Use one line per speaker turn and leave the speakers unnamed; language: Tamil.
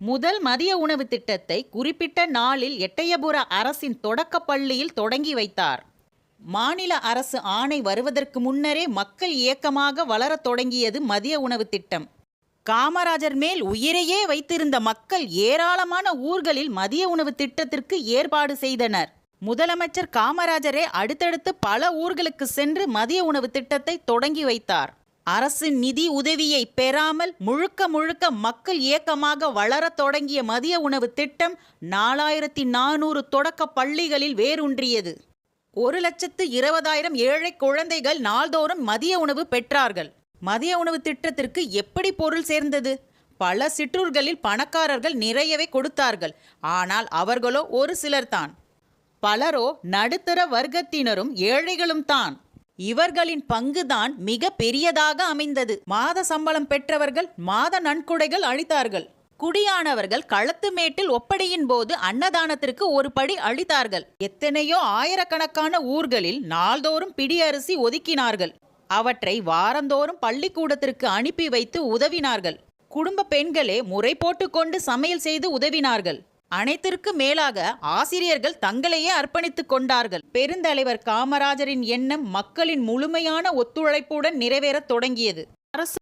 முதல் மதிய உணவு திட்டத்தை குறிப்பிட்ட நாளில் எட்டயபுர அரசின் தொடக்கப் பள்ளியில் தொடங்கி வைத்தார். மாநில அரசு ஆணை வருவதற்கு முன்னரே மக்கள் இயக்கமாக வளரத் தொடங்கியது மதிய உணவு திட்டம். காமராஜர் மேல் உயிரையே வைத்திருந்த மக்கள் ஏராளமான ஊர்களில் மதிய உணவு திட்டத்திற்கு ஏற்பாடு செய்தனர். முதலமைச்சர் காமராஜரே அடுத்தடுத்து பல ஊர்களுக்கு சென்று மதிய உணவு திட்டத்தை தொடங்கி வைத்தார். அரசின் நிதி உதவியை பெறாமல் முழுக்க முழுக்க மக்கள் இயக்கமாக வளரத் தொடங்கிய மதிய உணவு திட்டம் 4400 தொடக்க பள்ளிகளில் வேரூன்றியது. 1,20,000 ஏழை குழந்தைகள் நாள்தோறும் மதிய உணவு பெற்றார்கள். மதிய உணவு திட்டத்திற்கு எப்படி பொருள் சேர்ந்தது? பல சிற்றூர்களில் பணக்காரர்கள் நிறையவே கொடுத்தார்கள். ஆனால் அவர்களோ ஒரு சிலர்தான். பலரோ நடுத்தர வர்க்கத்தினரும் ஏழைகளும் தான். இவர்களின் பங்குதான் மிக பெரியதாக அமைந்தது. மாத சம்பளம் பெற்றவர்கள் மாத நன்கொடைகள் அளித்தார்கள். குடியானவர்கள் களத்து மேட்டில் ஒப்படையின் போது அன்னதானத்திற்கு ஒரு படி அளித்தார்கள். எத்தனையோ ஆயிரக்கணக்கான ஊர்களில் நாள்தோறும் பிடி அரிசி ஒதுக்கினார்கள். அவற்றை வாரந்தோறும் பள்ளிக்கூடத்திற்கு அனுப்பி வைத்து உதவினார்கள். குடும்ப பெண்களே முறை போட்டுக்கொண்டு சமையல் செய்து உதவினார்கள். அனைத்திற்கு மேலாக ஆசிரியர்கள் தங்களையே அர்ப்பணித்துக் கொண்டார்கள். பெருந்தலைவர் காமராஜரின் எண்ணம் மக்களின் முழுமையான ஒத்துழைப்புடன் நிறைவேறத் தொடங்கியது. அரசு